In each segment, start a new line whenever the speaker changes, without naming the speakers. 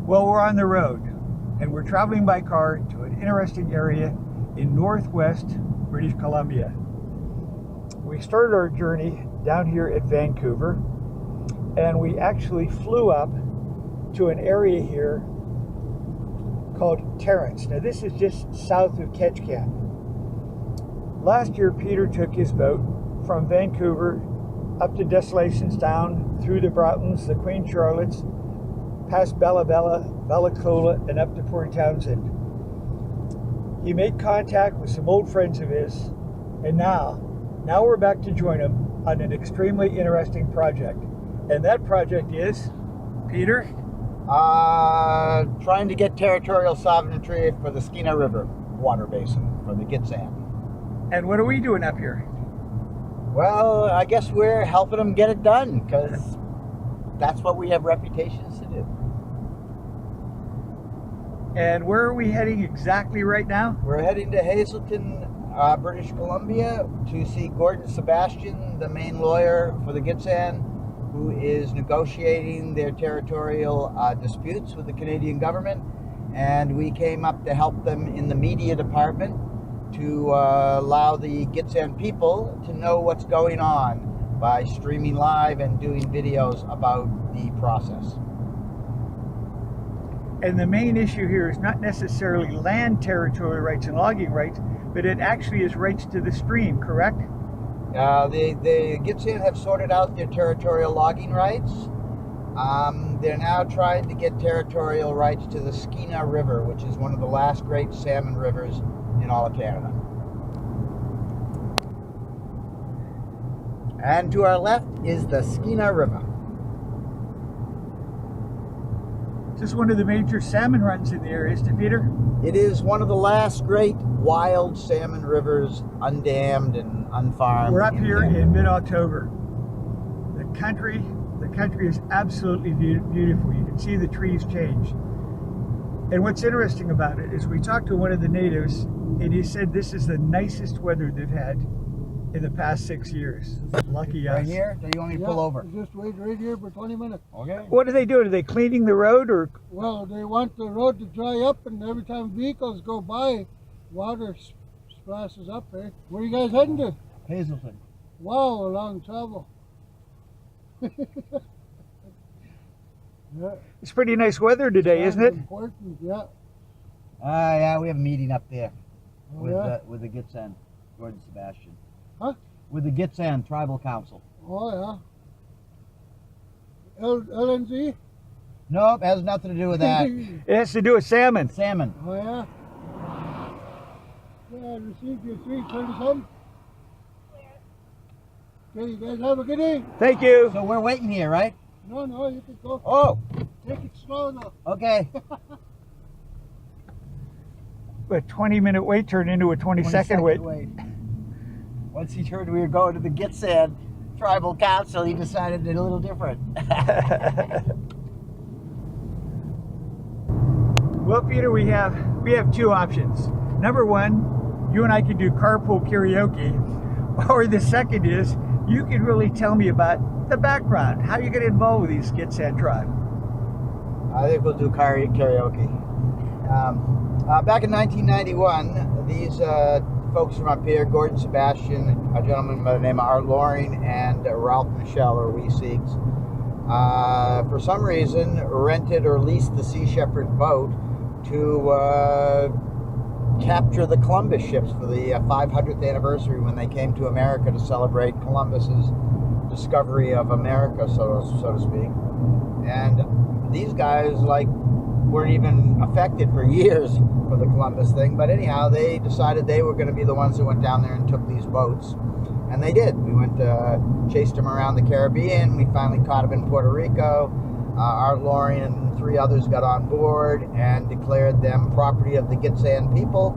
Well, we're on the road, and we're traveling by car to an interesting area in northwest British Columbia. We started our journey down here at Vancouver, and we actually flew up to an area here called Terrence. Now, this is just south of Ketchikan. Last year, Peter took his boat from Vancouver up to Desolations, down through the Broughtons, the Queen Charlottes, past Bella Bella, Bella Coola, and up to Port Townsend. He made contact with some old friends of his, and now we're back to join him on an extremely interesting project. And that project is, Peter?
Trying to get territorial sovereignty for the Skeena River water basin, for the Gitxsan.
And what are we doing up here?
Well, I guess we're helping them get it done, because that's what we have reputations to do.
And where are we heading exactly right now?
We're heading to Hazleton, British Columbia, to see Gordon Sebastian, the main lawyer for the Gitxsan, who is negotiating their territorial disputes with the Canadian government. And we came up to help them in the media department to allow the Gitxsan people to know what's going on by streaming live and doing videos about the process.
And the main issue here is not necessarily land territorial rights and logging rights, but it actually is rights to the stream, correct?
The Gitxsan have sorted out their territorial logging rights. They're now trying to get territorial rights to the Skeena River, which is one of the last great salmon rivers in all of Canada. And to our left is the Skeena River.
Is this one of the major salmon runs in the area, isn't it, Peter?
It is one of the last great wild salmon rivers, undammed and unfarmed.
We're up here in mid-October. The country is absolutely beautiful. You can see the trees change. And what's interesting about it is we talked to one of the natives, and he said this is the nicest weather they've had in the past 6 years. Lucky us.
Right here? Do you want me to pull over?
Just wait right here for 20 minutes.
Okay.
What are they doing? Are they cleaning the road, or?
Well, they want the road to dry up, and every time vehicles go by, water splashes up, eh? Where are you guys heading to?
Hazleton.
Wow, a long travel. Yeah.
It's pretty nice weather today, isn't it?
Important, yeah.
Yeah, we have a meeting up there
Oh,
with
yeah?
with the Gitxsan, Gordon Sebastian.
Huh?
With the Gitxsan Tribal Council.
Oh, yeah. LNZ?
Nope, has nothing to do with that.
It has to do with salmon.
Salmon.
Oh, yeah. Yeah, I received your 327. Okay, you guys have a good day.
Thank you.
So we're waiting here, right?
No, you can go.
Oh,
Take it slow now.
okay.
A 20-minute wait turned into a 20-second wait.
Once he heard we were going to the Gitxsan Tribal Council, he decided it a little different.
Well, Peter, we have two options. Number one, you and I can do carpool karaoke, or the second is you can really tell me about the background. How you get involved with these Gitxsan tribe?
I think we'll do karaoke. Back in 1991, these folks from up here, Gordon Sebastian, a gentleman by the name of Art Loring, and Ralph Michel, or Wee Siegs, for some reason rented or leased the Sea Shepherd boat to capture the Columbus ships for the 500th anniversary when they came to America to celebrate Columbus's discovery of America, so to speak. And these guys weren't even affected for years for the Columbus thing, but anyhow, they decided they were going to be the ones that went down there and took these boats, and they did. We went chased them around the Caribbean. We finally caught them in Puerto Rico. Art Loring and 3 others got on board and declared them property of the Gitxsan people.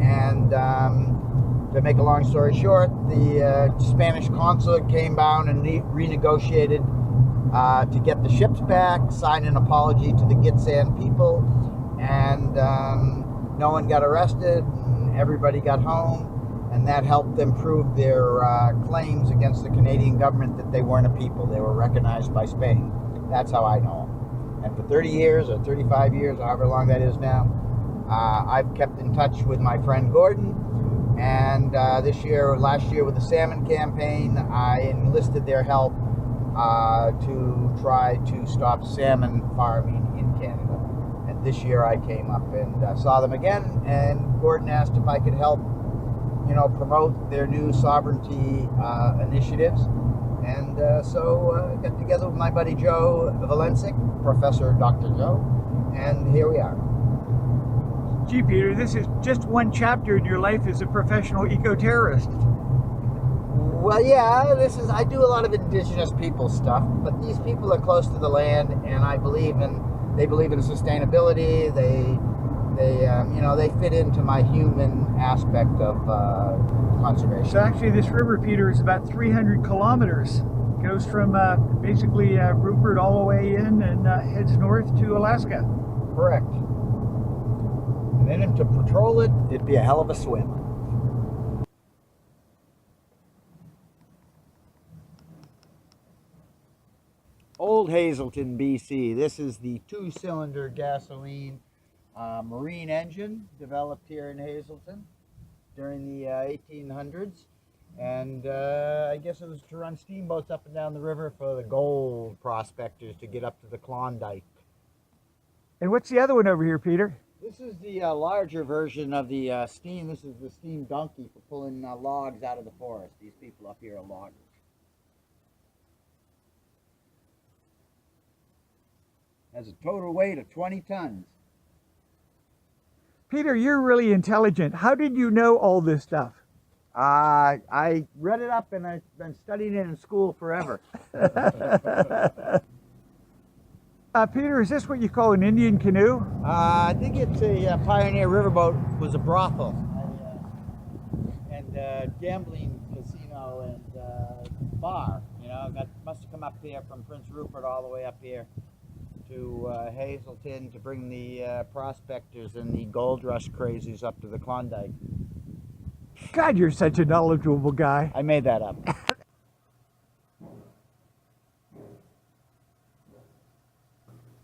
And to make a long story short, the Spanish consulate came down and renegotiated to get the ships back, signed an apology to the Gitxsan people, and no one got arrested, and everybody got home, and that helped them prove their claims against the Canadian government that they weren't a people. They were recognized by Spain. That's how I know them. And for 30 years or 35 years, however long that is now, I've kept in touch with my friend Gordon. And last year with the salmon campaign, I enlisted their help to try to stop salmon farming in Canada. And this year I came up and saw them again, and Gordon asked if I could help, promote their new sovereignty initiatives. And so I got together with my buddy Joe Valencic, Professor Dr. Joe, and here we are.
Gee, Peter, this is just one chapter in your life as a professional eco-terrorist.
Well, yeah, I do a lot of indigenous people stuff, but these people are close to the land, and they believe in sustainability. They fit into my human aspect of conservation.
So actually this river, Peter, is about 300 kilometers. It goes from basically Rupert all the way in and heads north to Alaska.
Correct. And then to patrol it, it'd be a hell of a swim. Old Hazleton, BC. This is the 2-cylinder gasoline marine engine developed here in Hazleton during the 1800s. And I guess it was to run steamboats up and down the river for the gold prospectors to get up to the Klondike.
And what's the other one over here, Peter?
This is the larger version of the steam. This is the steam donkey for pulling logs out of the forest. These people up here are loggers. Has a total weight of 20 tons.
Peter, you're really intelligent. How did you know all this stuff?
I read it up and I've been studying it in school forever.
Peter, is this what you call an Indian canoe?
I think it's a Pioneer Riverboat. Was a brothel and gambling casino and bar. Must have come up here from Prince Rupert all the way up here to Hazleton to bring the prospectors and the gold rush crazies up to the Klondike.
God, you're such a knowledgeable guy.
I made that up.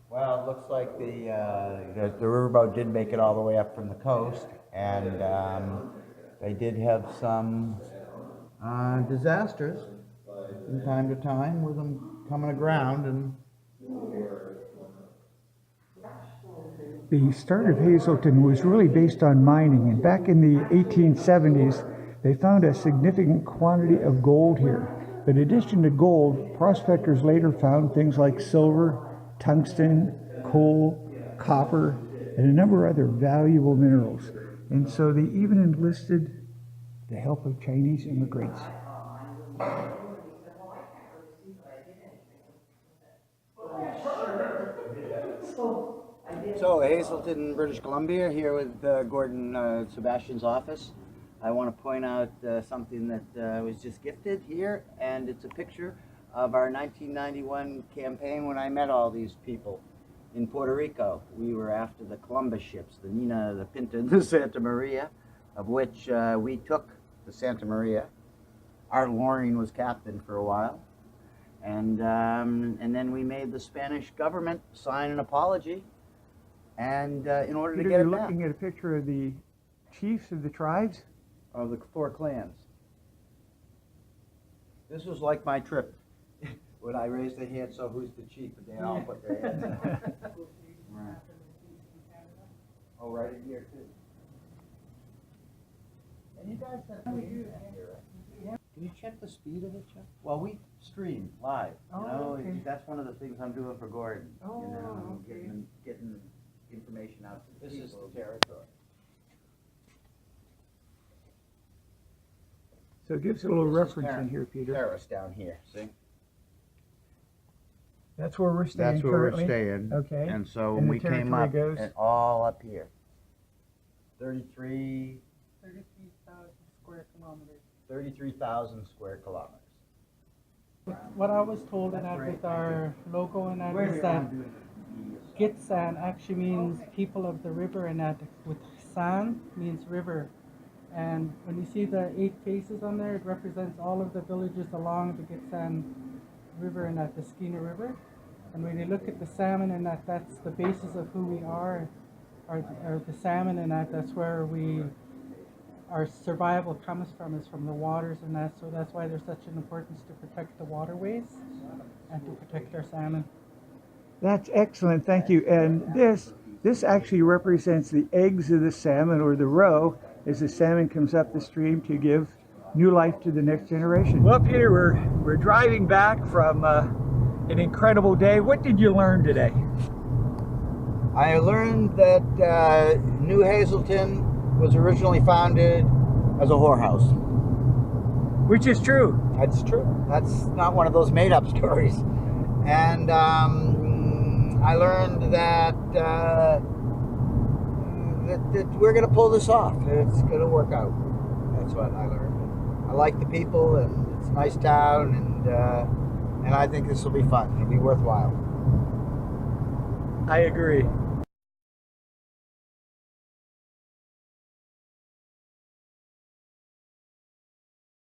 Well, it looks like the riverboat did make it all the way up from the coast, and they did have some disasters from time to time with them coming aground. And
the start of Hazleton was really based on mining, and back in the 1870s they found a significant quantity of gold here. But in addition to gold, prospectors later found things like silver, tungsten, coal, copper, and a number of other valuable minerals. And so they even enlisted the help of Chinese immigrants.
So, Hazleton, British Columbia, here with Gordon Sebastian's office. I want to point out something that was just gifted here, and it's a picture of our 1991 campaign when I met all these people in Puerto Rico. We were after the Columbus ships, the Nina, the Pinta, and the Santa Maria, of which we took the Santa Maria. Art Loring was captain for a while. And then we made the Spanish government sign an apology, and in order to get it
You're
back.
looking at a picture of the chiefs of the tribes?
Of the 4 clans. This was like my trip. When I raised the hand, so who's the chief? And they all put their hands up. Right. Oh, right in here too. And you guys have to here, right? Can you check the speed of it, Chuck? Well, we stream live.
Okay.
That's one of the things I'm doing for Gordon.
Okay.
Getting information out to the people. This is the territory.
So give us a little
This is
reference in here, Peter.
Terrace down here, see?
That's where we're staying
That's where
currently.
we're staying.
Okay.
And so
And
when
the
we came
territory
up,
goes?
and all up here. 33,000
square kilometers.
33,000 square kilometers.
What I was told in that with our logo and that is that Gitsan actually means people of the river, and that with San means river. And when you see the 8 faces on there, it represents all of the villages along the Gitsan River and at the Skeena River. And when you look at the salmon and that's the basis of who we are the salmon and that's where our survival comes from, is from the waters and that. So that's why there's such an importance to protect the waterways and to protect our salmon.
That's excellent, thank you. And this actually represents the eggs of the salmon, or the roe, as the salmon comes up the stream to give new life to the next generation. Well, Peter, we're driving back from an incredible day. What did you learn today?
I learned that New Hazleton was originally founded as a whorehouse.
Which is true.
That's true. That's not one of those made-up stories. And I learned that that we're going to pull this off. It's going to work out. That's what I learned. I like the people, and it's a nice town, and I think this will be fun. It'll be worthwhile.
I agree.